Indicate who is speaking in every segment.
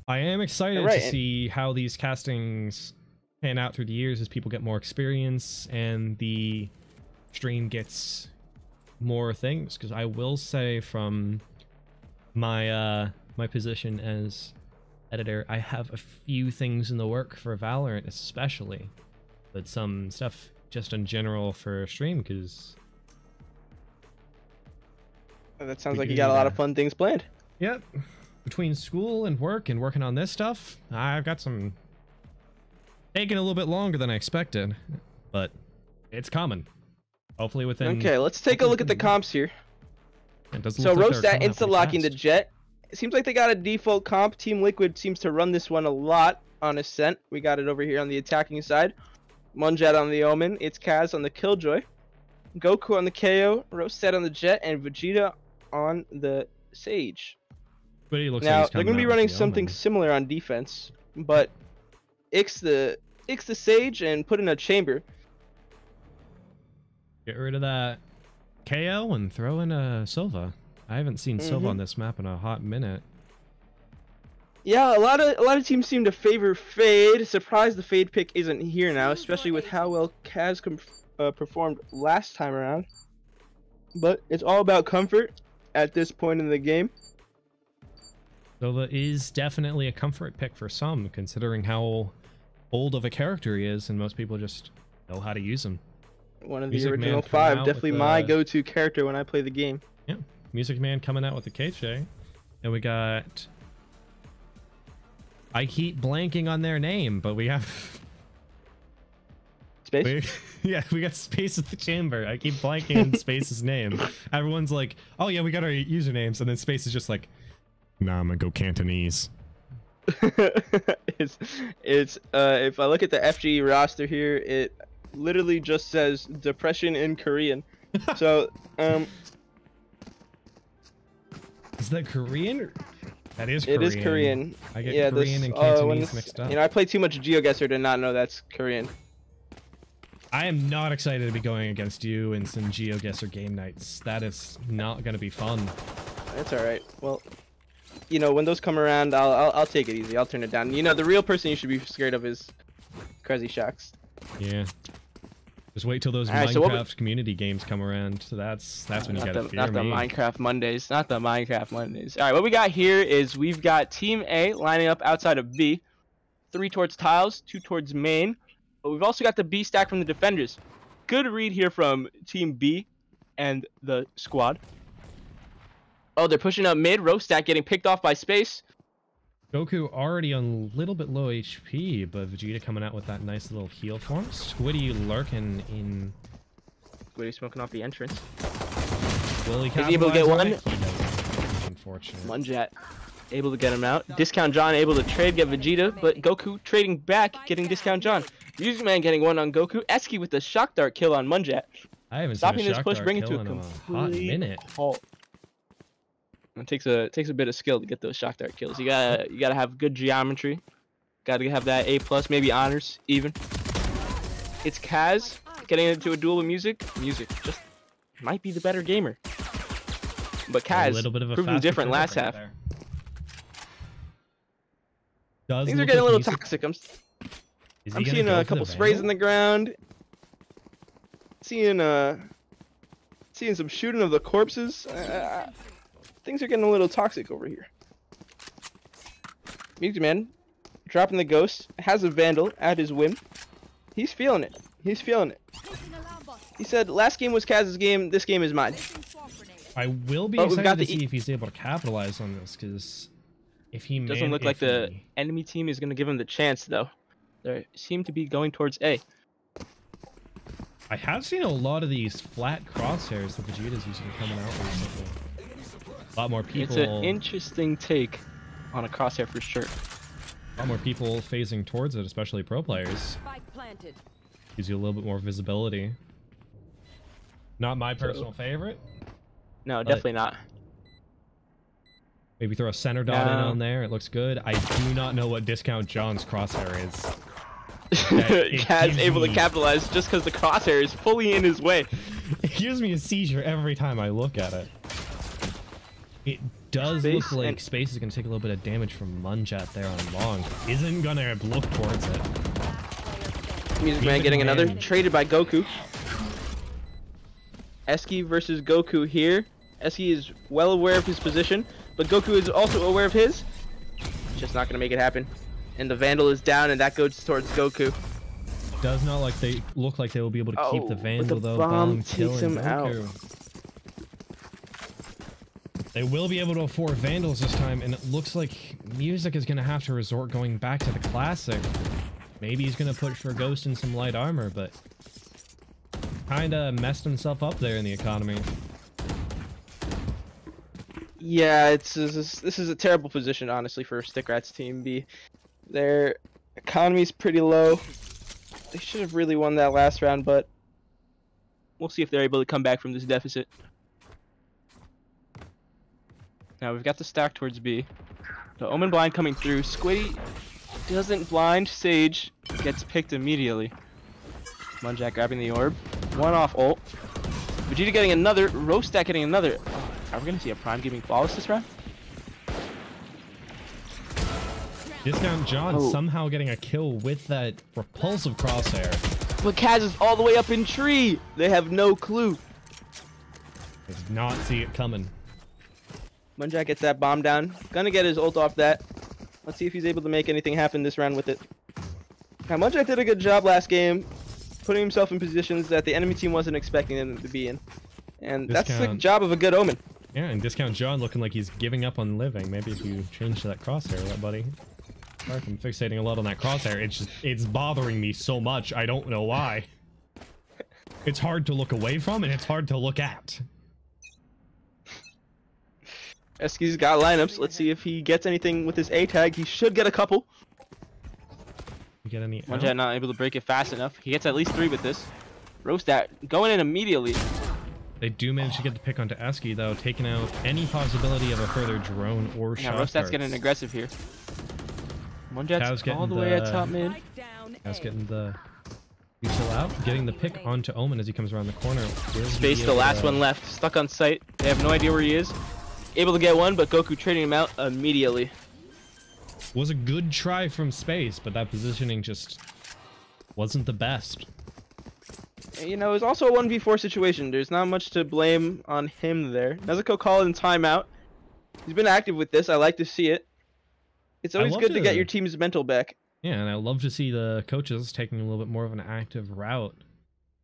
Speaker 1: I am excited
Speaker 2: Right.
Speaker 1: to see how these castings pan out through the years as people get more experience and the stream gets more things. Because I will say, from my my position as editor, I have a few things in the work for Valorant, especially, but some stuff just in general for stream. Because
Speaker 2: That sounds like you got a lot of fun things planned.
Speaker 1: yep, between school and work and working on this stuff, I've got some taking a little bit longer than I expected, but it's coming. Hopefully within.
Speaker 2: Okay, let's take a look at the comps here.
Speaker 1: It doesn't
Speaker 2: So
Speaker 1: look like they're
Speaker 2: Rostat
Speaker 1: coming out pretty
Speaker 2: insta-locking the
Speaker 1: fast.
Speaker 2: Jet. It seems like they got a default comp. Team Liquid seems to run this one a lot on Ascent. We got it over here on the attacking side. Munjet on the Omen. It's Kaz on the Killjoy. Goku on the KO. Rostat on the Jet. And Vegeta on the Sage.
Speaker 1: But he looks
Speaker 2: Now,
Speaker 1: like
Speaker 2: they're going to be running something similar on defense. But Ix the Sage and put in a Chamber.
Speaker 1: Get rid of that KO and throw in a Silva. I haven't seen Silva on this map in a hot minute.
Speaker 2: Yeah, a lot of teams seem to favor Fade. Surprised the Fade pick isn't here now, especially with how well Kaz performed last time around. But it's all about comfort at this point in the game.
Speaker 1: Silva is definitely a comfort pick for some, considering how old of a character he is, and most people just know how to use him.
Speaker 2: One of the
Speaker 1: Music
Speaker 2: original
Speaker 1: Man coming
Speaker 2: 5,
Speaker 1: out
Speaker 2: definitely
Speaker 1: with
Speaker 2: my go-to character when I play the game.
Speaker 1: Yeah, Music Man coming out with the KJ. And we got... I keep blanking on their name, but we have...
Speaker 2: Space?
Speaker 1: Yeah, we got Space at the Chamber. I keep blanking on Space's name. Everyone's like, oh yeah, we got our usernames, and then Space is just like, nah, I'm gonna go Cantonese.
Speaker 2: it's if I look at the FG roster here, it literally just says depression in Korean. So
Speaker 1: Is that Korean? That is Korean.
Speaker 2: it is Korean.
Speaker 1: I get Korean and Cantonese mixed up.
Speaker 2: You know, I play too much GeoGuessr to not know that's Korean.
Speaker 1: I am not excited to be going against you in some GeoGuessr game nights. That is not going to be fun.
Speaker 2: That's all right. Well, you know, when those come around, I'll take it easy. I'll turn it down. You know, the real person you should be scared of is Crazy Shocks.
Speaker 1: Yeah. Just wait till those Minecraft community games come around. So that's when you gotta fear
Speaker 2: Not the
Speaker 1: me.
Speaker 2: Minecraft Mondays. Not the Minecraft Mondays. All right, what we got here is we've got Team A lining up outside of B. 3 towards tiles, 2 towards main. But we've also got the B stack from the defenders. Good read here from Team B and the squad. Oh, they're pushing up mid. Rostat getting picked off by Space.
Speaker 1: Goku already on a little bit low HP, but Vegeta coming out with that nice little heal form. Squiddy lurking in.
Speaker 2: Squiddy smoking off the entrance.
Speaker 1: Will he
Speaker 2: Is he able to get one?
Speaker 1: He doesn't. Unfortunate.
Speaker 2: Munjet able to get him out. Discount John able to trade, get Vegeta, but Goku trading back, getting Discount John. Music Man getting one on Goku. Eski with the shock dart kill on Munjet.
Speaker 1: I haven't
Speaker 2: Stopping
Speaker 1: seen a
Speaker 2: this
Speaker 1: shock
Speaker 2: push,
Speaker 1: dart
Speaker 2: bringing
Speaker 1: kill
Speaker 2: to a
Speaker 1: in hot
Speaker 2: complete
Speaker 1: minute.
Speaker 2: halt. It takes a bit of skill to get those shock dart kills. You gotta have good geometry. Gotta have that A+, maybe honors even. It's Kaz getting into a duel with Music. Music just might be the better gamer. But Kaz proving different last half. Things are getting a little toxic. I'm seeing a couple sprays in the ground. Seeing some shooting of the corpses. Things are getting a little toxic over here. Music Man dropping the ghost, has a Vandal at his whim. He's feeling it. He's feeling it. He said last game was Kaz's game, this game is mine.
Speaker 1: I will be excited to see if he's able to capitalize on this, because if he
Speaker 2: doesn't look like the enemy team is going to give him the chance, though. They seem to be going towards A.
Speaker 1: I have seen a lot of these flat crosshairs that Vegeta's using coming out recently. A lot more people.
Speaker 2: It's an interesting take on a crosshair for sure.
Speaker 1: A lot more people phasing towards it, especially pro players. Gives you a little bit more visibility. Not my personal favorite.
Speaker 2: No, definitely not.
Speaker 1: Maybe throw a center dot in on there. It looks good. I do not know what Discount John's crosshair is.
Speaker 2: Kaz able to capitalize just because the crosshair is fully in his way.
Speaker 1: It gives me a seizure every time I look at it. It does look like Space is going to take a little bit of damage from Munjat there on long. Isn't going to look towards it.
Speaker 2: Music Man getting another. Traded by Goku. Eski versus Goku here. Eski is well aware of his position, but Goku is also aware of his. Just not going to make it happen. And the Vandal is down, and that goes towards Goku.
Speaker 1: Does not look like they will be able to keep the Vandal, though.
Speaker 2: Bomb takes him out.
Speaker 1: They will be able to afford Vandals this time, and it looks like Music is going to have to resort going back to the classic. Maybe he's going to push for Ghost and some light armor, but kind of messed himself up there in the economy.
Speaker 2: Yeah, this is a terrible position, honestly, for Stick Rats Team B. Their economy's pretty low. They should have really won that last round, but we'll see if they're able to come back from this deficit. Now we've got the stack towards B. The Omen blind coming through. Squiddy doesn't blind. Sage gets picked immediately. Munjak grabbing the orb. One off ult. Vegeta getting another. Roastat getting another. Oh, are we going to see a Prime giving flawless this round?
Speaker 1: Discount John somehow getting a kill with that repulsive crosshair.
Speaker 2: But Kaz is all the way up in tree. They have no clue.
Speaker 1: Does not see it coming.
Speaker 2: Munjak gets that bomb down. Gonna get his ult off that. Let's see if he's able to make anything happen this round with it. Now, Munjak did a good job last game, putting himself in positions that the enemy team wasn't expecting him to be in. And that's the job of a good Omen.
Speaker 1: Yeah, and Discount John looking like he's giving up on living. Maybe if you change that crosshair, buddy. Sorry if I'm fixating a lot on that crosshair. It's bothering me so much. I don't know why. It's hard to look away from, and it's hard to look at.
Speaker 2: Eski's got lineups. Let's see if he gets anything with his A tag. He should get a couple.
Speaker 1: Get any?
Speaker 2: Munjak not able to break it fast enough. He gets at least 3 with this. Roastat going in immediately.
Speaker 1: They do manage to get the pick onto Eski, though, taking out any possibility of a further drone or shot.
Speaker 2: Roastat's getting aggressive here. Munjak's all the way at top mid.
Speaker 1: Kaz getting the util out, getting the pick onto Omen as he comes around the corner.
Speaker 2: Space, the last one left, stuck on site. They have no idea where he is. Able to get one, but Goku trading him out immediately.
Speaker 1: Was a good try from Space, but that positioning just wasn't the best.
Speaker 2: You know, it was also a 1v4 situation. There's not much to blame on him there. Nezuko called in timeout. He's been active with this. I like to see it. It's always good to get your team's mental back.
Speaker 1: Yeah, and I love to see the coaches taking a little bit more of an active route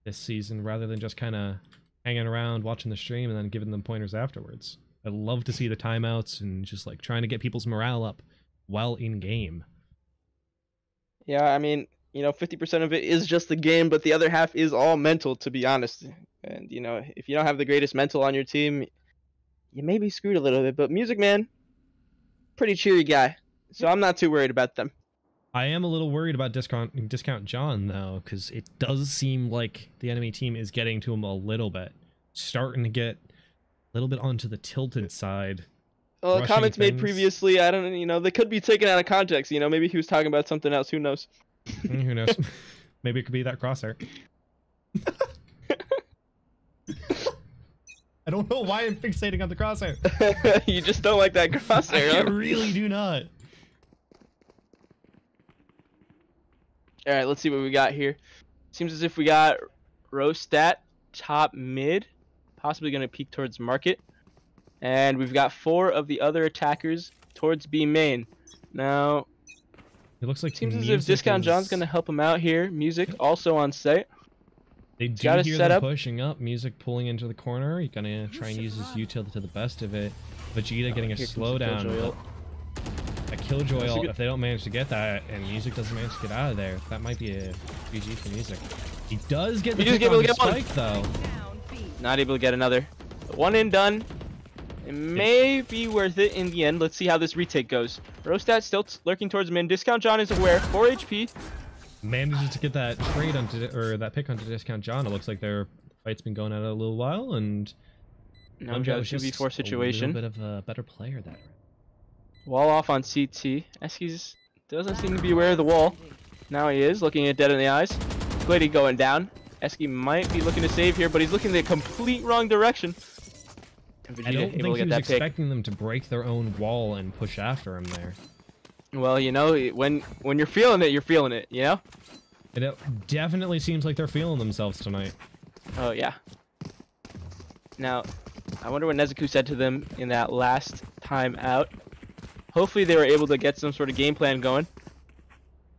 Speaker 1: this season rather than just kind of hanging around watching the stream and then giving them pointers afterwards. I love to see the timeouts and just like trying to get people's morale up while in game.
Speaker 2: Yeah, I mean, you know, 50% of it is just the game, but the other half is all mental, to be honest. And, you know, if you don't have the greatest mental on your team, you may be screwed a little bit. But Music Man, pretty cheery guy, so I'm not too worried about them.
Speaker 1: I am a little worried about Discount John, though, because it does seem like the enemy team is getting to him a little bit. Starting to get a little bit onto the tilted side.
Speaker 2: Well, comments made previously, I don't, you know, they could be taken out of context. You know, maybe he was talking about something else. Who knows?
Speaker 1: Who knows? Maybe it could be that crosshair. I don't know why I'm fixating on the crosshair.
Speaker 2: You just don't like that crosshair,
Speaker 1: I really do not.
Speaker 2: Alright, let's see what we got here. Seems as if we got Roastat top mid. Possibly going to peek towards market. And we've got 4 of the other attackers towards B main. Now,
Speaker 1: it looks like
Speaker 2: seems as if Discount John's going to help him out here. Music also on site.
Speaker 1: They do hear them pushing up. Music pulling into the corner. He's going to try and use his util to the best of it. Vegeta getting a slowdown. A Killjoy ult, if they don't manage to get that, and Music doesn't manage to get out of there, that might be a GG for Music. He does get the pick on the spike, though.
Speaker 2: Not able to get another. One and done. It may be worth it in the end. Let's see how this retake goes. Roastat still lurking towards mid. Discount John is aware. 4 HP.
Speaker 1: Manages to get that trade onto, or that pick onto Discount John. It looks like their fight's been going on a little while, and
Speaker 2: no, 2v4 situation.
Speaker 1: A little bit of a better player there.
Speaker 2: Wall off on CT. Eskies doesn't seem to be aware of the wall. Now he is, looking at dead in the eyes. Squiddy going down. Eski might be looking to save here, but he's looking the complete wrong direction. And Vegeta
Speaker 1: I don't
Speaker 2: able
Speaker 1: think
Speaker 2: to
Speaker 1: he
Speaker 2: get
Speaker 1: was
Speaker 2: that pick.
Speaker 1: expecting them to break their own wall and push after him there.
Speaker 2: Well, you know, when you're feeling it, you're feeling it, you know?
Speaker 1: It definitely seems like they're feeling themselves tonight.
Speaker 2: Oh, yeah. Now, I wonder what Nezuko said to them in that last time out. Hopefully they were able to get some sort of game plan going.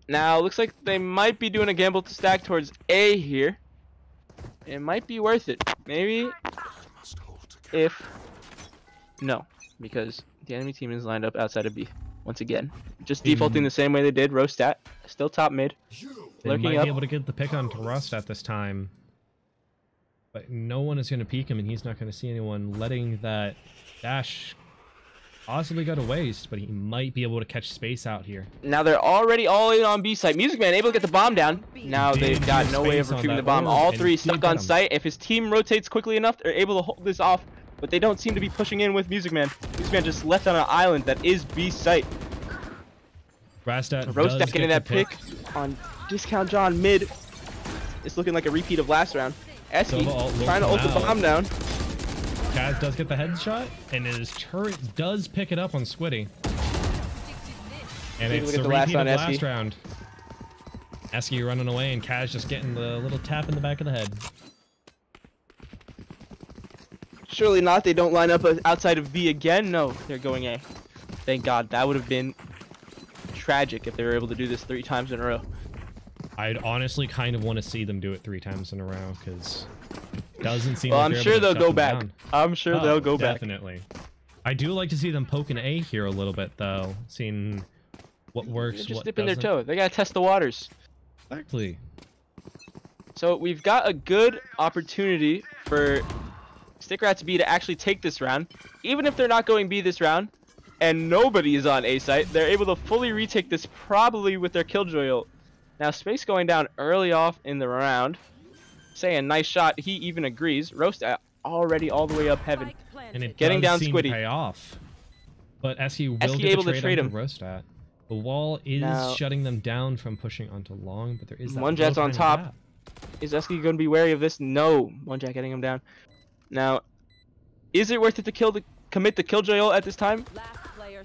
Speaker 2: Now, looks like they might be doing a gamble to stack towards A here. It might be worth it. Maybe if... No, because the enemy team is lined up outside of B. Once again. Just defaulting the same way they did. Rostat, still top mid.
Speaker 1: They
Speaker 2: Lurking
Speaker 1: might
Speaker 2: up.
Speaker 1: be able to get the pick on Rostat this time. But no one is going to peek him, and he's not going to see anyone, letting that dash possibly go to waste, but he might be able to catch space out here.
Speaker 2: Now they're already all in on B site. Music Man able to get the bomb down. Now they've got no way of retrieving the bomb. All three stuck on site. If his team rotates quickly enough, they're able to hold this off, but they don't seem to be pushing in with Music Man. Music Man just left on an island that is B site.
Speaker 1: Rostat
Speaker 2: getting that pick on Discount John mid. It's looking like a repeat of last round. Eski trying to ult the bomb down.
Speaker 1: Kaz does get the headshot, and his turret does pick it up on Squiddy. And it's a repeat of last round. Eski running away, and Kaz just getting the little tap in the back of the head.
Speaker 2: Surely not. They don't line up outside of B again. No, they're going A. Thank God. That would have been tragic if they were able to do this 3 times in a row.
Speaker 1: I'd honestly kind of want to see them do it 3 times in a row, because it doesn't seem
Speaker 2: well,
Speaker 1: like
Speaker 2: I'm sure they'll go back.
Speaker 1: Down.
Speaker 2: I'm sure they'll go back.
Speaker 1: Definitely. I do like to see them poking A here a little bit, though, seeing what works,
Speaker 2: just
Speaker 1: what
Speaker 2: dipping
Speaker 1: doesn't.
Speaker 2: their toe. They gotta test the waters.
Speaker 1: Exactly.
Speaker 2: So we've got a good opportunity for Stick Rats B to actually take this round. Even if they're not going B this round, and nobody is on A site, they're able to fully retake this probably with their Killjoy ult. Now, Space going down early off in the round. Saying nice shot, he even agrees. Roast already all the way up heaven.
Speaker 1: And it
Speaker 2: getting
Speaker 1: does
Speaker 2: down
Speaker 1: seem
Speaker 2: Squiddy.
Speaker 1: To pay off. But Eski will
Speaker 2: Eski
Speaker 1: get
Speaker 2: able
Speaker 1: the
Speaker 2: to trade him.
Speaker 1: Rostat. The wall is
Speaker 2: now,
Speaker 1: shutting them down from pushing onto long, but there is that
Speaker 2: Munjat's on top.
Speaker 1: Gap.
Speaker 2: Is Eski going to be wary of this? No. Munjat getting him down. Now, is it worth it to commit the Killjoy ult at this time?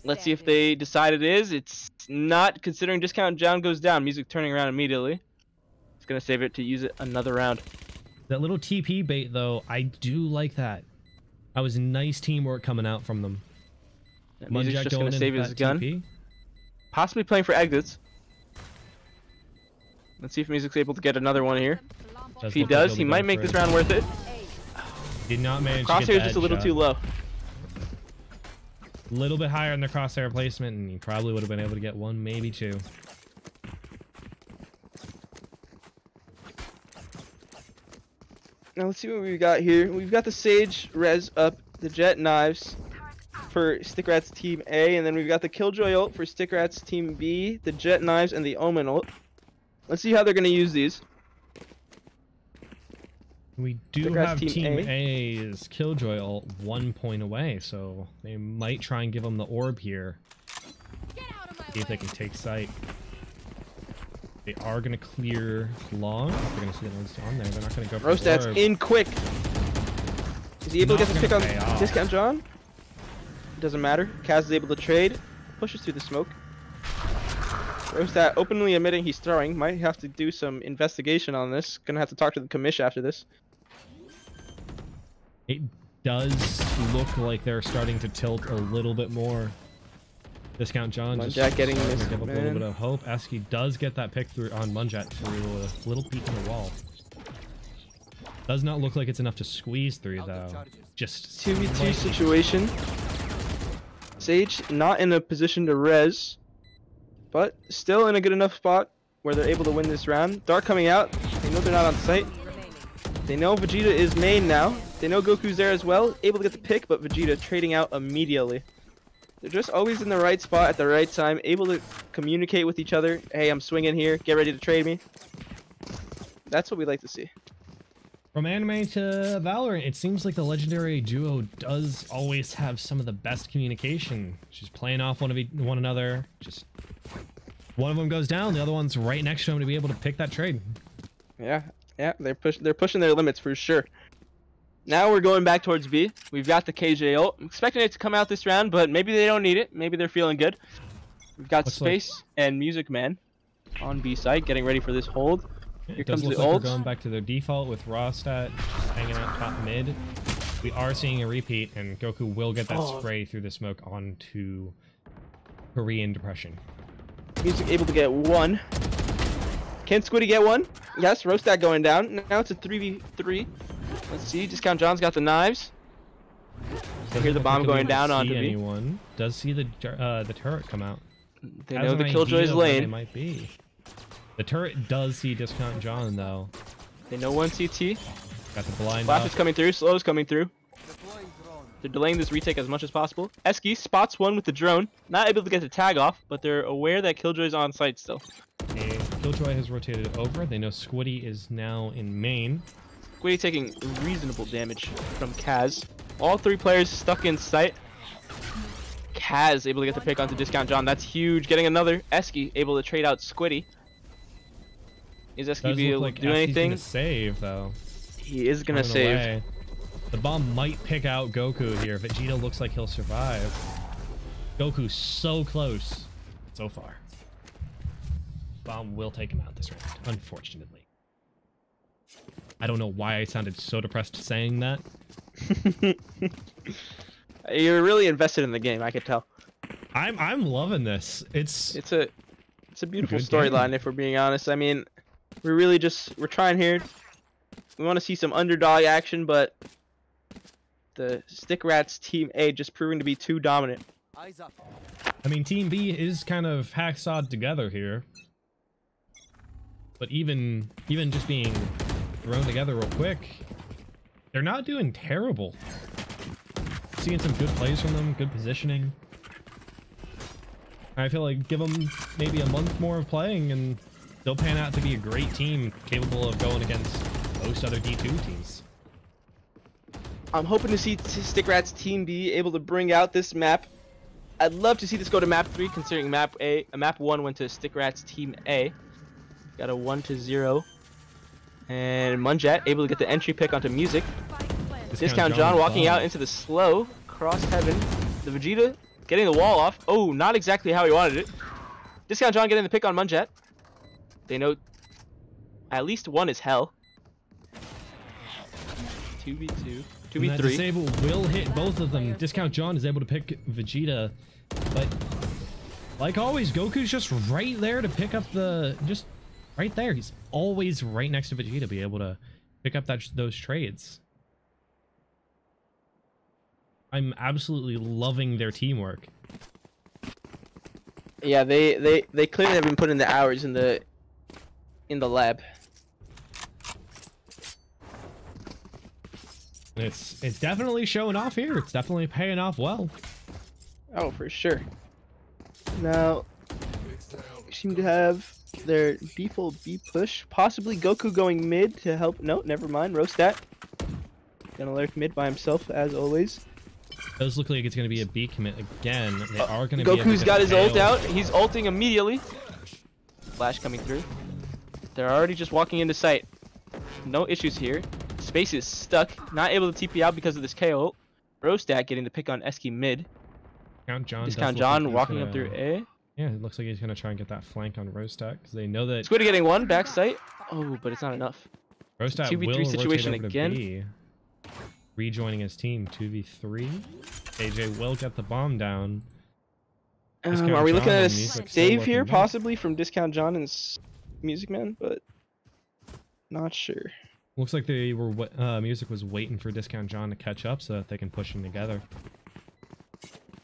Speaker 2: Let's see if they decide it is. It's not, considering Discount John goes down. Music turning around immediately. It's going to save it to use it another round.
Speaker 1: That little TP bait, though, I do like that. That was nice teamwork coming out from them.
Speaker 2: Music's just going to save his gun.
Speaker 1: TP.
Speaker 2: Possibly playing for exits. Let's see if Music's able to get another one here. If he does, he might make this round worth it.
Speaker 1: Did not manage
Speaker 2: Crosshair
Speaker 1: to get
Speaker 2: is just a little too low.
Speaker 1: A little bit higher in the crosshair placement, and he probably would have been able to get 1, maybe 2.
Speaker 2: Now let's see what we've got here. We've got the Sage res up, the Jet knives for Stick Rats Team A, and then we've got the Killjoy ult for Stick Rats Team B, the Jet knives, and the Omen ult. Let's see how they're going to use these.
Speaker 1: We do have Team A's Killjoy ult 1 point away, so they might try and give them the orb here. See if they can take sight. They are going to clear long. They're going to see the ones on there. They're not going to go for
Speaker 2: Rostat's in quick. Is he able to get this pick on Discount John? Doesn't matter. Kaz is able to trade. Pushes through the smoke. Rostat openly admitting he's throwing. Might have to do some investigation on this. Gonna have to talk to the commish after this.
Speaker 1: It does look like they're starting to tilt a little bit more. Discount John just
Speaker 2: getting this,
Speaker 1: to give up a little bit of hope. Eski does get that pick through on Munjat through a little peek in the wall. Does not look like it's enough to squeeze through though. Just
Speaker 2: 2v2 situation. Sage not in a position to res, but still in a good enough spot where they're able to win this round. Dark coming out. They know they're not on site. They know Vegeta is main now. They know Goku's there as well. Able to get the pick, but Vegeta trading out immediately. They're just always in the right spot at the right time, able to communicate with each other. Hey, I'm swinging here. Get ready to trade me. That's what we like to see.
Speaker 1: From anime to Valorant, it seems like the legendary duo does always have some of the best communication. Just playing off one another. Just one of them goes down, the other one's right next to him to be able to pick that trade.
Speaker 2: Yeah, they're pushing their limits for sure. Now we're going back towards B. We've got the KJ ult. I'm expecting it to come out this round, but maybe they don't need it. Maybe they're feeling good. We've got Space and Music Man on B site, getting ready for this hold.
Speaker 1: Yeah,
Speaker 2: Here comes the
Speaker 1: like
Speaker 2: ult.
Speaker 1: We're going back to their default with Rostat hanging out top mid. We are seeing a repeat, and Goku will get that spray through the smoke onto Korean Depression.
Speaker 2: Music able to get one. Can Squiddy get one? Yes, Rostat going down. Now it's a 3v3. Let's see, Discount John's got the knives. I hear the bomb going down onto B.
Speaker 1: Anyone does see the turret come out.
Speaker 2: They know the Killjoy's lane.
Speaker 1: They might be. The turret does see Discount John though.
Speaker 2: They know one CT.
Speaker 1: Got the blind.
Speaker 2: Flash is coming through. Slow is coming through. They're delaying this retake as much as possible. Eski spots one with the drone. Not able to get the tag off, but they're aware that Killjoy's on site still.
Speaker 1: Okay, Killjoy has rotated over. They know Squiddy is now in main.
Speaker 2: Squiddy taking reasonable damage from Kaz. All three players stuck in sight. Kaz able to get the pick onto Discount John. That's huge. Getting another. Eski able to trade out Squiddy. Is Eski able to do anything?
Speaker 1: Gonna save though.
Speaker 2: He is gonna save.
Speaker 1: Away. The bomb might pick out Goku here. Vegeta looks like he'll survive. Goku's so close so far. Bomb will take him out this round, unfortunately. I don't know why I sounded so depressed saying that.
Speaker 2: You're really invested in the game, I could tell.
Speaker 1: I'm loving this. It's
Speaker 2: a beautiful storyline, if we're being honest. I mean, we're trying here. We want to see some underdog action, but the Stick Rats Team A just proving to be too dominant.
Speaker 1: I mean, Team B is kind of hacksawed together here. But even just being thrown together real quick, they're not doing terrible. Seeing some good plays from them, good positioning. I feel like give them maybe a month more of playing and they'll pan out to be a great team capable of going against most other D2 teams.
Speaker 2: I'm hoping to see Stick Rats Team B able to bring out this map. I'd love to see this go to map 3, considering map 1 went to Stick Rats Team A. Got a 1-0. And Munjet able to get the entry pick onto Music. Discount John walking out into the slow. Cross heaven. The Vegeta getting the wall off. Oh, not exactly how he wanted it. Discount John getting the pick on Munjet. They know at least one is hell. 2v2. 2v3.
Speaker 1: Disable will hit both of them. Discount John is able to pick Vegeta, but like always, Goku's just right there to pick up the right there. He's always right next to Vegeta, be able to pick up those trades. I'm absolutely loving their teamwork.
Speaker 2: Yeah, they clearly have been putting the hours in the lab.
Speaker 1: It's definitely showing off here. It's definitely paying off well.
Speaker 2: Oh, for sure. Now, we seem to have their default B push. Possibly Goku going mid to help. No, never mind. Rostat gonna lurk mid by himself as always.
Speaker 1: Does look like it's gonna be a B commit again. They are gonna
Speaker 2: Goku's got his ult out. He's ulting immediately. Flash coming through. They're already just walking into sight. No issues here. Space is stuck, not able to TP out because of this KO ult. Rostat getting the pick on Eski mid. Discount John walking up through A.
Speaker 1: Yeah, it looks like he's gonna try and get that flank on Rostat because they know that.
Speaker 2: Squiddy getting one back sight. Oh, but it's not enough.
Speaker 1: Rostat
Speaker 2: 2v3 situation again.
Speaker 1: B, rejoining his team 2v3. AJ will get the bomb down.
Speaker 2: Are we looking at a save here, possibly from Discount John and Music Man, but not sure.
Speaker 1: Looks like they were. Music was waiting for Discount John to catch up so that they can push them together.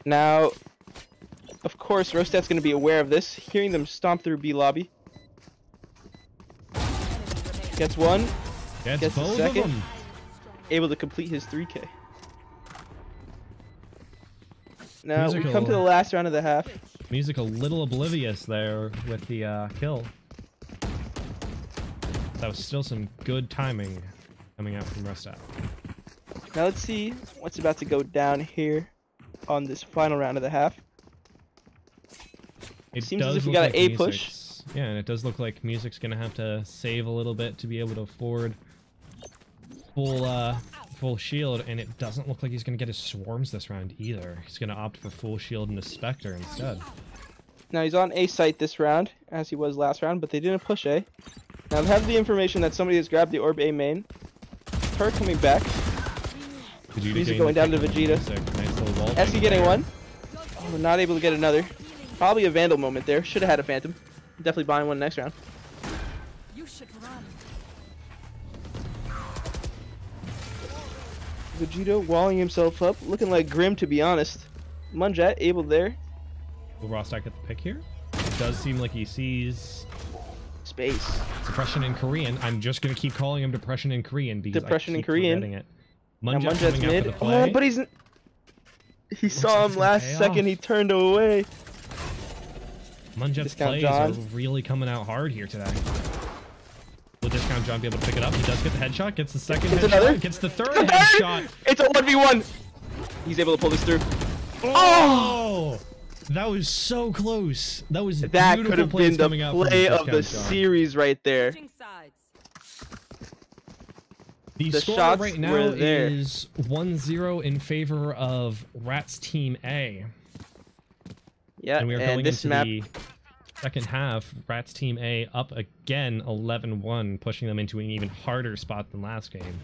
Speaker 2: Now, of course, Rostat's going to be aware of this, hearing them stomp through B lobby. Gets one. Gets the second. Able to complete his 3K. Now, we come to the last round of the half.
Speaker 1: Music a little oblivious there with the kill. That was still some good timing coming out from Rostat.
Speaker 2: Now let's see what's about to go down here on this final round of the half.
Speaker 1: It
Speaker 2: seems as if we got an A push.
Speaker 1: Yeah, and it does look like Music's gonna have to save a little bit to be able to afford full shield, and it doesn't look like he's going to get his swarms this round either. He's going to opt for full shield and a Spectre instead.
Speaker 2: Now he's on A site this round, as he was last round, but they didn't push A. Now they have the information that somebody has grabbed the orb A main. Her coming back. Music going down to Vegeta.
Speaker 1: Nice
Speaker 2: Esky getting one. We're not able to get another. Probably a Vandal moment there. Should have had a Phantom. Definitely buying one next round.
Speaker 3: You should run.
Speaker 2: Vegeta walling himself up, looking like Grim to be honest. Munjat able there.
Speaker 1: Will Rostak get the pick here? It does seem like he sees
Speaker 2: Space.
Speaker 1: Depression in Korean. I'm just gonna keep calling him Depression in Korean because
Speaker 2: Depression
Speaker 1: I
Speaker 2: in
Speaker 1: keep
Speaker 2: Korean.
Speaker 1: forgetting it.
Speaker 2: Now
Speaker 1: Munjat
Speaker 2: Munjat's
Speaker 1: coming out for
Speaker 2: mid.
Speaker 1: the play.
Speaker 2: Oh, but he saw
Speaker 1: like
Speaker 2: him last
Speaker 1: pay
Speaker 2: second.
Speaker 1: off.
Speaker 2: He turned away.
Speaker 1: Munjat's
Speaker 2: Discount
Speaker 1: plays
Speaker 2: John.
Speaker 1: are really coming out hard here today. Will Discount John be able to pick it up? He does get the headshot, gets the second
Speaker 2: Gets
Speaker 1: headshot,
Speaker 2: another.
Speaker 1: gets the third headshot.
Speaker 2: It's a 1v1. He's able to pull this through.
Speaker 1: Oh! That was so close. That was
Speaker 2: That could
Speaker 1: beautiful
Speaker 2: have
Speaker 1: plays
Speaker 2: been the
Speaker 1: coming out from
Speaker 2: play of the
Speaker 1: Discount John.
Speaker 2: series right there.
Speaker 3: Switching sides.
Speaker 1: The score
Speaker 2: shots
Speaker 1: right now
Speaker 2: were there.
Speaker 1: is 1-0 in favor of Rats Team A.
Speaker 2: Yeah,
Speaker 1: And we are going
Speaker 2: this
Speaker 1: into
Speaker 2: map.
Speaker 1: the second half. Rats Team A up again 11-1, pushing them into an even harder spot than last game.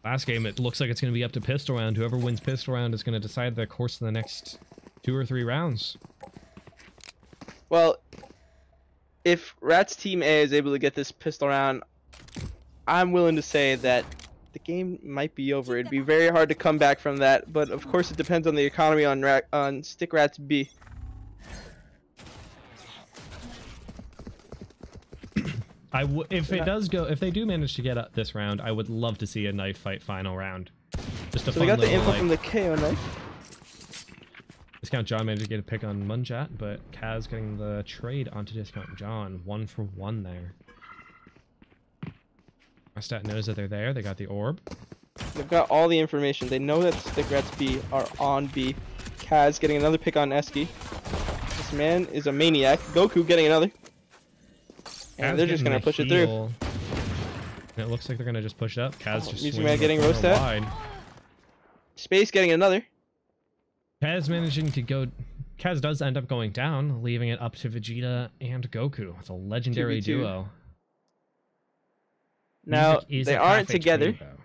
Speaker 1: Last game, it looks like it's going to be up to pistol round. Whoever wins pistol round is going to decide the course of the next 2 or 3 rounds.
Speaker 2: Well, if Rats Team A is able to get this pistol round, I'm willing to say that the game might be over. It'd be very hard to come back from that, but of course it depends on the economy on Stick Rats B.
Speaker 1: If they do manage to get up this round, I would love to see a knife fight final round. Just a
Speaker 2: So
Speaker 1: fun
Speaker 2: we got the
Speaker 1: little,
Speaker 2: info
Speaker 1: like,
Speaker 2: from the KO knife.
Speaker 1: Discount John managed to get a pick on Munjat, but Kaz getting the trade onto Discount John. 1 for 1 there. Rastat knows that they're there. They got the orb.
Speaker 2: They've got all the information. They know that Stick Rats B are on B. Kaz getting another pick on Esky. This man is a maniac. Goku getting another. And
Speaker 1: Kaz
Speaker 2: they're just
Speaker 1: getting
Speaker 2: gonna
Speaker 1: the
Speaker 2: push it through.
Speaker 1: heal. And it looks like they're gonna just push it up. Kaz just
Speaker 2: Music
Speaker 1: swinging
Speaker 2: Man getting
Speaker 1: the corner
Speaker 2: roasted.
Speaker 1: wide.
Speaker 2: Space getting another.
Speaker 1: Kaz managing to go. Kaz does end up going down, leaving it up to Vegeta and Goku. It's a legendary
Speaker 2: 2v2.
Speaker 1: duo.
Speaker 2: Now,
Speaker 1: Music is
Speaker 2: they
Speaker 1: a
Speaker 2: aren't
Speaker 1: cafe
Speaker 2: together.
Speaker 1: trade, though.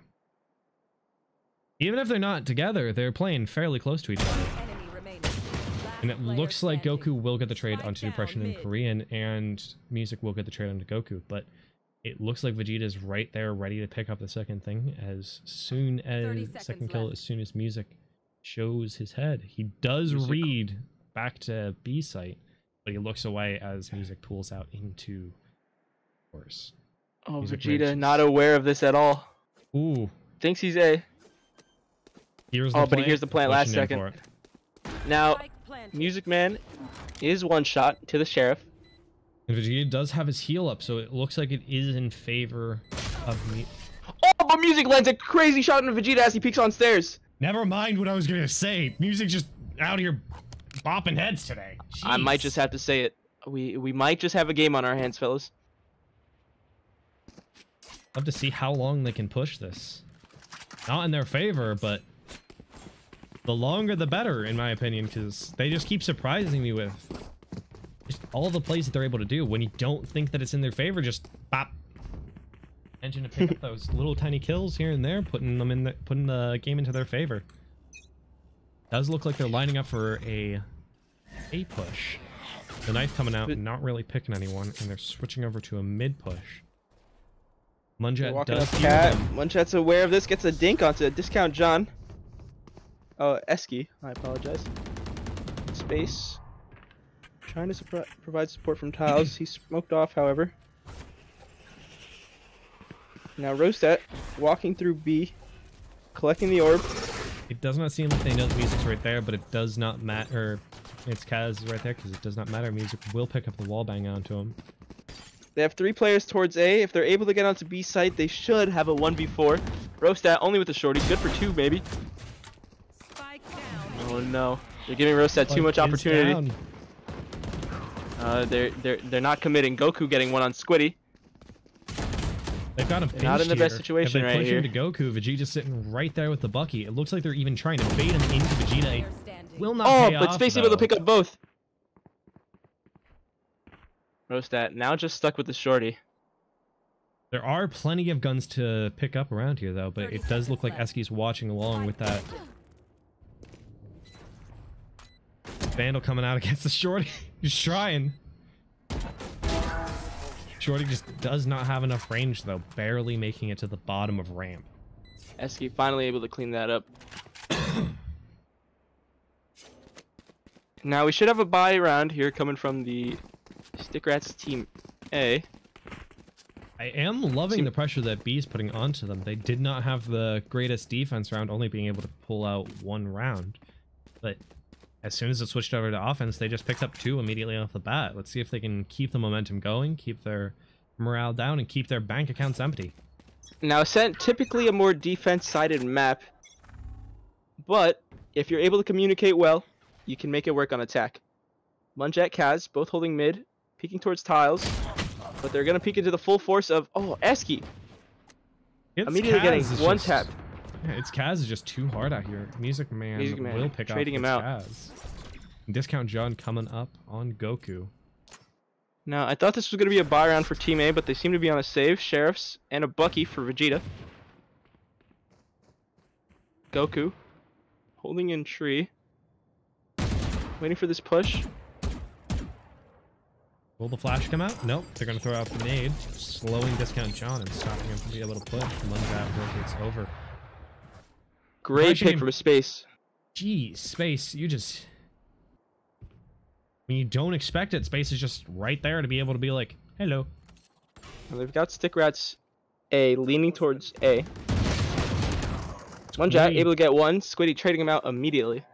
Speaker 1: Even if they're not together, they're playing fairly close to each other.
Speaker 3: Enemy remaining. Last
Speaker 1: And it
Speaker 3: player
Speaker 1: looks like
Speaker 3: standing.
Speaker 1: Goku will get the trade
Speaker 3: Spike
Speaker 1: onto
Speaker 3: down
Speaker 1: Depression in
Speaker 3: mid.
Speaker 1: Korean, and Music will get the trade onto Goku. But it looks like Vegeta's right there, ready to pick up the second thing as soon
Speaker 3: 30
Speaker 1: as
Speaker 3: seconds
Speaker 1: second kill,
Speaker 3: left.
Speaker 1: as soon as Music shows his head. He does
Speaker 2: Music.
Speaker 1: read back to B site, but he looks away as Music pulls out into course.
Speaker 2: Oh,
Speaker 1: Music
Speaker 2: Vegeta
Speaker 1: reaches.
Speaker 2: not aware of this at all.
Speaker 1: Ooh,
Speaker 2: Thinks he's A.
Speaker 1: here's
Speaker 2: Oh,
Speaker 1: the
Speaker 2: but he
Speaker 1: plant,
Speaker 2: hears the plant last
Speaker 1: pushing in
Speaker 2: second.
Speaker 1: for it.
Speaker 2: Now,
Speaker 3: Spike planted.
Speaker 2: Music Man is one shot to the Sheriff.
Speaker 1: And Vegeta does have his heal up, so it looks like it is in favor of me.
Speaker 2: Oh, but Music lands a crazy shot into Vegeta as he peeks on stairs.
Speaker 1: Never mind what I was gonna say. Music just out here bopping heads today.
Speaker 2: I might
Speaker 1: Jeez.
Speaker 2: just have to say it. We might just have a game on our hands, fellas.
Speaker 1: Love to see how long they can push this. Not in their favor, but the longer the better, in my opinion, because they just keep surprising me with just all the plays that they're able to do. When you don't think that it's in their favor, just bop. Engine to pick up those little tiny kills here and there, putting the game into their favor. Does look like they're lining up for a push. The knife coming out, not really picking anyone, and they're switching over to a mid push. Munjat
Speaker 2: Walking
Speaker 1: does
Speaker 2: up
Speaker 1: hear
Speaker 2: Cat.
Speaker 1: them.
Speaker 2: Munchat's aware of this, gets a dink onto a Discount John. Oh, Esky. I apologize. Space. Trying to provide support from Tiles. He's smoked off, however. Now Rostet walking through B, collecting the orb.
Speaker 1: It does not seem like they know the music's right there, but it does not matter. It's Kaz right there because it does not matter. Music will pick up the wall bang onto him.
Speaker 2: They have 3 players towards A. If they're able to get onto B site, they should have a 1v4. Rostat only with the shorty. Good for 2, maybe.
Speaker 3: Spike down.
Speaker 2: Oh no. They're giving Rostat too much
Speaker 1: Spike is
Speaker 2: opportunity.
Speaker 1: down.
Speaker 2: They're not committing. Goku getting one on Squiddy.
Speaker 1: They've got him
Speaker 2: Not in the best
Speaker 1: here.
Speaker 2: situation
Speaker 1: if they
Speaker 2: right
Speaker 1: push
Speaker 2: here.
Speaker 1: into Goku, Vegeta's sitting right there with the Bucky. It looks like they're even trying to bait him into Vegeta.
Speaker 3: Player
Speaker 1: It
Speaker 3: standing.
Speaker 1: will not
Speaker 2: Oh,
Speaker 1: pay
Speaker 2: but
Speaker 1: off,
Speaker 2: Space able to
Speaker 1: though.
Speaker 2: pick up both. Rostat now just stuck with the shorty.
Speaker 1: There are plenty of guns to pick up around here, though, but
Speaker 3: 30
Speaker 1: it does look like
Speaker 3: seconds
Speaker 1: Eski's watching along with that. Vandal coming out against the Shorty. He's trying. Shorty just does not have enough range, though, barely making it to the bottom of ramp.
Speaker 2: Eski finally able to clean that up. Now we should have a buy round here coming from the Stick Rats team A.
Speaker 1: I am loving the pressure that B's putting onto them. They did not have the greatest defense round, only being able to pull out one round. But as soon as it switched over to offense, they just picked up 2 immediately off the bat. Let's see if they can keep the momentum going, keep their morale down, and keep their bank accounts empty.
Speaker 2: Now, Ascent, typically a more defense-sided map, but if you're able to communicate well, you can make it work on attack. Munjet, Kaz, both holding mid, peeking towards tiles, but they're gonna peek into the full force of Eski. Immediately getting one tap.
Speaker 1: Yeah, it's Kaz is just too hard out here. Music Man will pick
Speaker 2: trading
Speaker 1: off
Speaker 2: him out.
Speaker 1: Kaz. Discount John coming up on Goku.
Speaker 2: Now, I thought this was gonna be a buy round for Team A, but they seem to be on a save. Sheriffs and a Bucky for Vegeta. Goku holding in tree, waiting for this push.
Speaker 1: Will the flash come out? Nope. They're going to throw out the nade, slowing Discount John and stopping him from being able to push. Munjat rotates over.
Speaker 2: Great
Speaker 1: Pushing
Speaker 2: pick
Speaker 1: him.
Speaker 2: from Space.
Speaker 1: Geez, Space, you just... When you don't expect it, Space is just right there to be able to be like, hello.
Speaker 2: Well, they've got Stick Rats A leaning towards A. Munjat able to get one. Squiddy trading him out immediately.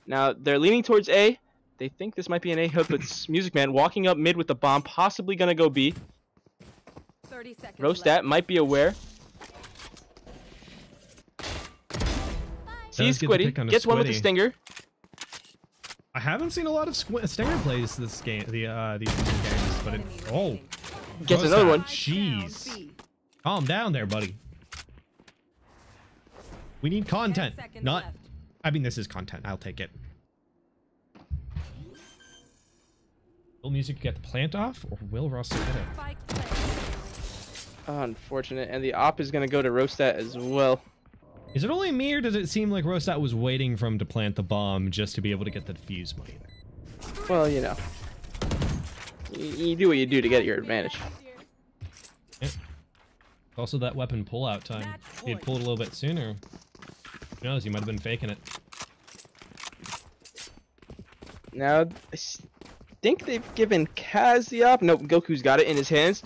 Speaker 2: Now, they're leaning towards A. They think this might be an A hook, but Music Man walking up mid with the bomb, possibly gonna go B.
Speaker 3: 30 seconds
Speaker 2: Rostat
Speaker 3: left.
Speaker 2: might be aware. Sees
Speaker 1: Does get the pick
Speaker 2: Squiddy,
Speaker 1: on a
Speaker 2: gets one with the
Speaker 1: Squiddy.
Speaker 2: Stinger.
Speaker 1: I haven't seen a lot of Stinger plays this game, these games, but it... Oh!
Speaker 2: Gets
Speaker 1: Rostat,
Speaker 2: another one.
Speaker 1: Jeez.
Speaker 3: B.
Speaker 1: Calm down there, buddy. We need
Speaker 3: 10
Speaker 1: content,
Speaker 3: seconds
Speaker 1: not...
Speaker 3: left.
Speaker 1: I mean, this is content. I'll take it. Will Music get the plant off, or will Ross get it?
Speaker 3: Spike planted.
Speaker 2: Unfortunate, and the op is gonna go to Rostat as well.
Speaker 1: Is it only me, or does it seem like Rostat was waiting for him to plant the bomb just to be able to get the defuse money there?
Speaker 2: Well, you know. You do what you do to get your advantage.
Speaker 1: Also, that weapon pull-out time.
Speaker 3: Match
Speaker 1: If he had
Speaker 3: point.
Speaker 1: pulled a little bit sooner, who knows, he might have been faking it.
Speaker 2: Now, I think they've given Kaz the op. Nope, Goku's got it in his hands.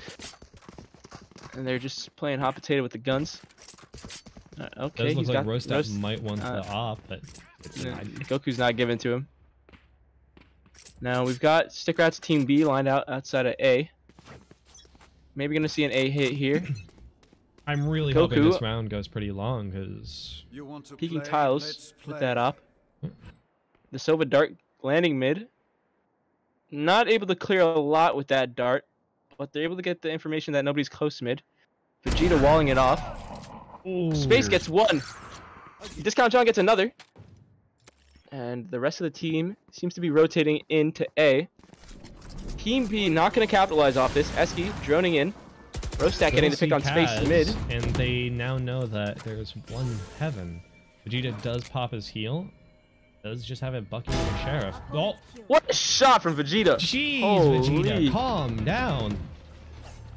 Speaker 2: And they're just playing hot potato with the guns. Okay,
Speaker 1: Does look
Speaker 2: he's
Speaker 1: like
Speaker 2: got
Speaker 1: Rostat might want the
Speaker 2: uh,
Speaker 1: op, but it's
Speaker 2: Yeah,
Speaker 1: not.
Speaker 2: Goku's not given to him. Now we've got Stick Rats Team B lined out outside of A. Maybe gonna see an A hit here.
Speaker 1: I'm really hoping
Speaker 2: Goku-
Speaker 1: this round goes pretty long, because
Speaker 2: Peeking tiles with that op. The Silva Dart landing mid. Not able to clear a lot with that dart, but they're able to get the information that nobody's close mid. Vegeta walling it off. Space gets one. Discount John gets another. And the rest of the team seems to be rotating into A. Team B not going to capitalize off this. Eski droning in. Rostat getting the pick on Space
Speaker 1: Kaz,
Speaker 2: mid.
Speaker 1: And they now know that there's one heaven. Vegeta does pop his heal. Does just have a Bucky and a Sheriff. Oh!
Speaker 2: What a shot from Vegeta!
Speaker 1: Jeez,
Speaker 2: Holy.
Speaker 1: Vegeta, calm down.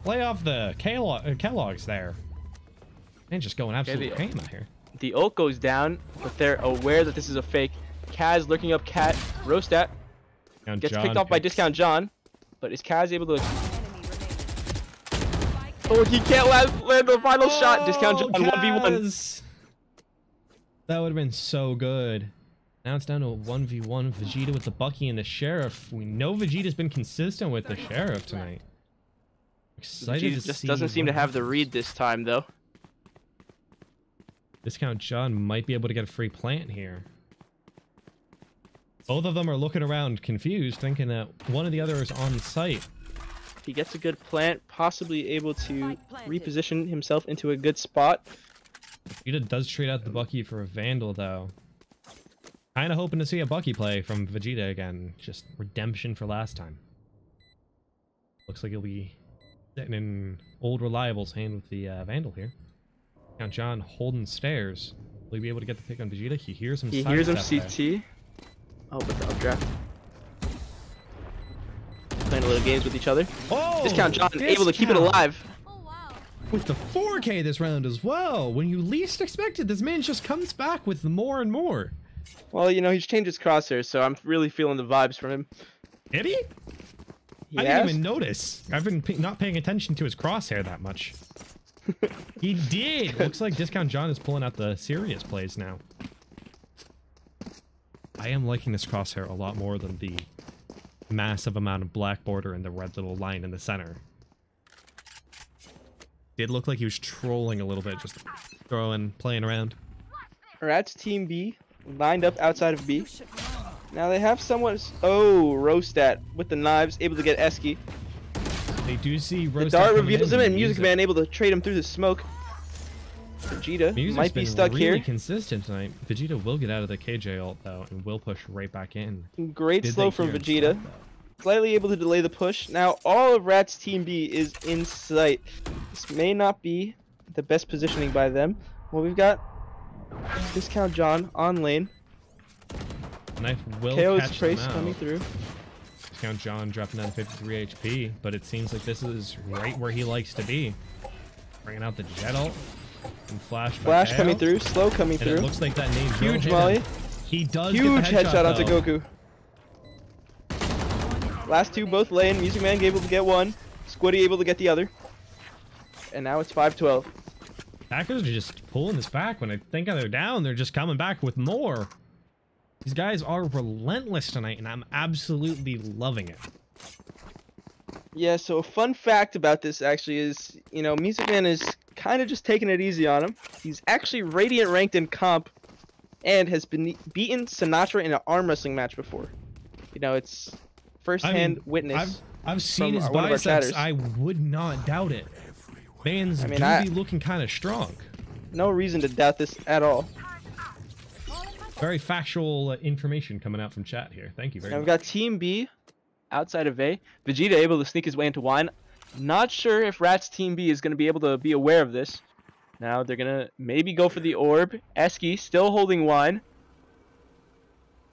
Speaker 1: Play off the Kellogg's there. Man, just going absolute
Speaker 2: the-
Speaker 1: pain out here.
Speaker 2: The ult goes down, but they're aware that this is a fake. Kaz lurking up Cat. Rostat
Speaker 1: Now
Speaker 2: gets
Speaker 1: John
Speaker 2: picked off by
Speaker 1: picks-
Speaker 2: Discount John. But is Kaz able to...
Speaker 3: Enemy remaining. Spike
Speaker 2: Oh, he can't land the final shot. Discount John 1v1.
Speaker 1: Kaz! That would have been so good. Now it's down to a 1v1. Vegeta with the Bucky and the Sheriff. We know Vegeta's been consistent with the Sheriff tonight. Excited
Speaker 2: Vegeta
Speaker 1: to
Speaker 2: just
Speaker 1: see
Speaker 2: doesn't seem to
Speaker 1: what
Speaker 2: have the
Speaker 1: happens.
Speaker 2: read this time, though.
Speaker 1: Discount John might be able to get a free plant here. Both of them are looking around confused, thinking that one or the other is on site.
Speaker 2: He gets a good plant, possibly able to
Speaker 3: Spike planted.
Speaker 2: reposition himself into a good spot.
Speaker 1: Vegeta does trade out the Bucky for a Vandal, though. Kind of hoping to see a Bucky play from Vegeta again. Just redemption for last time. Looks like he'll be sitting in old Reliable's hand with the Vandal here. Now John holding stairs. Will he be able to get the pick on Vegeta? He hears him.
Speaker 2: He hears him
Speaker 1: sidestep there.
Speaker 2: CT. Oh, but the updraft. Playing a little games with each other.
Speaker 1: Oh,
Speaker 2: Discount John able to keep it alive.
Speaker 3: Oh wow.
Speaker 1: with the 4K this round as well. When you least expect it, this man just comes back with more and more.
Speaker 2: Well, you know, he's changed his crosshairs, so I'm really feeling the vibes from him.
Speaker 1: Did he? I didn't even notice. I've been not paying attention to his crosshair that much. He did. Looks like Discount John is pulling out the serious plays now. I am liking this crosshair a lot more than the massive amount of black border and the red little line in the center. Did look like he was trolling a little bit, just playing around.
Speaker 2: Rats Team B lined up outside of B. Now they have somewhat. Oh, Rostat with the knives, able to get Esky.
Speaker 1: They do see
Speaker 2: The
Speaker 1: Rostat
Speaker 2: dart
Speaker 1: coming
Speaker 2: reveals
Speaker 1: in,
Speaker 2: him, and Music Man able to trade him through the smoke. Vegeta
Speaker 1: Music's
Speaker 2: might be
Speaker 1: been
Speaker 2: stuck
Speaker 1: really
Speaker 2: here.
Speaker 1: consistent tonight. Vegeta will get out of the KJ ult though, and will push right back in.
Speaker 2: Great
Speaker 1: Did
Speaker 2: slow
Speaker 1: they
Speaker 2: from
Speaker 1: hear him
Speaker 2: Vegeta.
Speaker 1: stop, though?
Speaker 2: Slightly able to delay the push. Now all of Rats Team B is in sight. This may not be the best positioning by them. Well, we've got Discount John on lane.
Speaker 1: Knife will
Speaker 2: KO's
Speaker 1: catch them
Speaker 2: Trace
Speaker 1: out.
Speaker 2: coming through.
Speaker 1: Discount John dropping down to 53 HP, but it seems like this is right where he likes to be. Bringing out the jet ult and flash.
Speaker 2: Flash coming through. Slow coming
Speaker 1: And
Speaker 2: through.
Speaker 1: it looks like that name
Speaker 2: Huge molly.
Speaker 1: He does
Speaker 2: Huge
Speaker 1: get the
Speaker 2: headshot onto
Speaker 1: though.
Speaker 2: Goku. Last two both lane. Music Man able to get one. Squiddy able to get the other. And now it's 5-12.
Speaker 1: Hackers are just pulling this back. When I think they're down, they're just coming back with more. These guys are relentless tonight, and I'm absolutely loving it.
Speaker 2: Yeah, so a fun fact about this actually is, you know, Music Man is kind of just taking it easy on him. He's actually Radiant ranked in comp and has been beaten Sinatra in an arm wrestling match before. You know, it's first-hand witness.
Speaker 1: I've seen his
Speaker 2: one of our
Speaker 1: biceps.
Speaker 2: chatters.
Speaker 1: I would not doubt it. Man's
Speaker 2: I mean,
Speaker 1: be looking kind of strong.
Speaker 2: No reason to doubt this at all.
Speaker 1: Very factual information coming out from chat here. Thank you very
Speaker 2: Now we've
Speaker 1: much.
Speaker 2: got Team B outside of A. Vegeta able to sneak his way into Wine. Not sure if Rats Team B is going to be able to be aware of this. Now they're going to maybe go for the orb. Esky still holding Wine.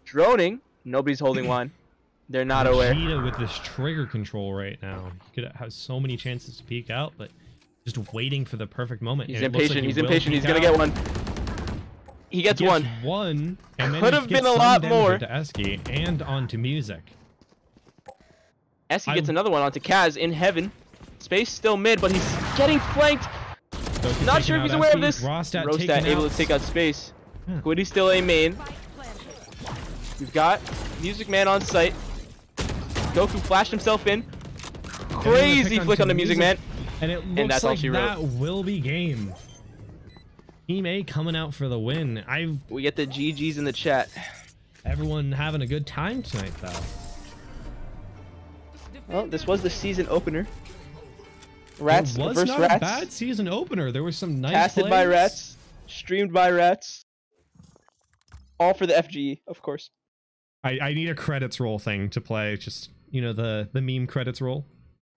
Speaker 2: Droning. Nobody's holding Wine. They're not aware.
Speaker 1: Vegeta with this trigger control right now. He could have so many chances to peek out, but just waiting for the perfect moment.
Speaker 2: He's
Speaker 1: And it looks
Speaker 2: impatient.
Speaker 1: like
Speaker 2: He's
Speaker 1: he will
Speaker 2: impatient. He's
Speaker 1: peek
Speaker 2: going to
Speaker 1: out.
Speaker 2: get one. He gets one.
Speaker 1: One. And then
Speaker 2: Could
Speaker 1: he
Speaker 2: have
Speaker 1: gets
Speaker 2: been a
Speaker 1: some
Speaker 2: lot
Speaker 1: damage
Speaker 2: more.
Speaker 1: into Esky and onto Music.
Speaker 2: Esky gets another one onto Kaz in heaven. Space still mid, but he's getting flanked.
Speaker 1: Goku
Speaker 2: Not
Speaker 1: taking
Speaker 2: sure if
Speaker 1: out
Speaker 2: he's aware of
Speaker 1: Esky.
Speaker 2: this.
Speaker 1: Rostat
Speaker 2: Rostat able to take out Space.
Speaker 1: Yeah.
Speaker 2: Squiddy's still a main. We've got Music Man on site. Goku flashed himself in. Crazy flick on the Music Man.
Speaker 1: And it looks
Speaker 2: that's all
Speaker 1: like
Speaker 2: she wrote.
Speaker 1: that will be game. Team A coming out for the win.
Speaker 2: We get the GGs in the chat.
Speaker 1: Everyone having a good time tonight, though.
Speaker 2: Well, this was the season opener. Rats
Speaker 1: It was
Speaker 2: versus
Speaker 1: not
Speaker 2: Rats.
Speaker 1: a bad season opener. There was some nice
Speaker 2: Casted by
Speaker 1: plays.
Speaker 2: Rats. Streamed by Rats. All for the FGE, of course.
Speaker 1: I need a credits roll thing to play. Just, you know, the meme credits roll.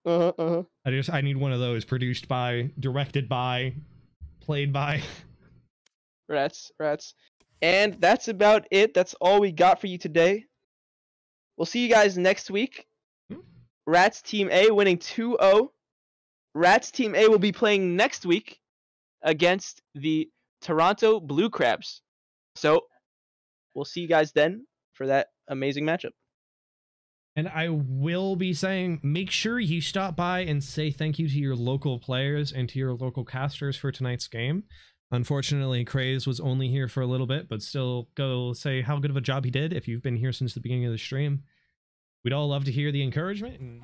Speaker 1: I need one of those. Produced by, directed by, played by.
Speaker 2: Rats. And that's about it. That's all we got for you today. We'll see you guys next week. Rats Team A winning 2-0. Rats Team A will be playing next week against the Toronto Blue Crabs. So, we'll see you guys then for that amazing matchup.
Speaker 1: And I will be saying, make sure you stop by and say thank you to your local players and to your local casters for tonight's game. Unfortunately, Craze was only here for a little bit, but still go say how good of a job he did if you've been here since the beginning of the stream. We'd all love to hear the encouragement. And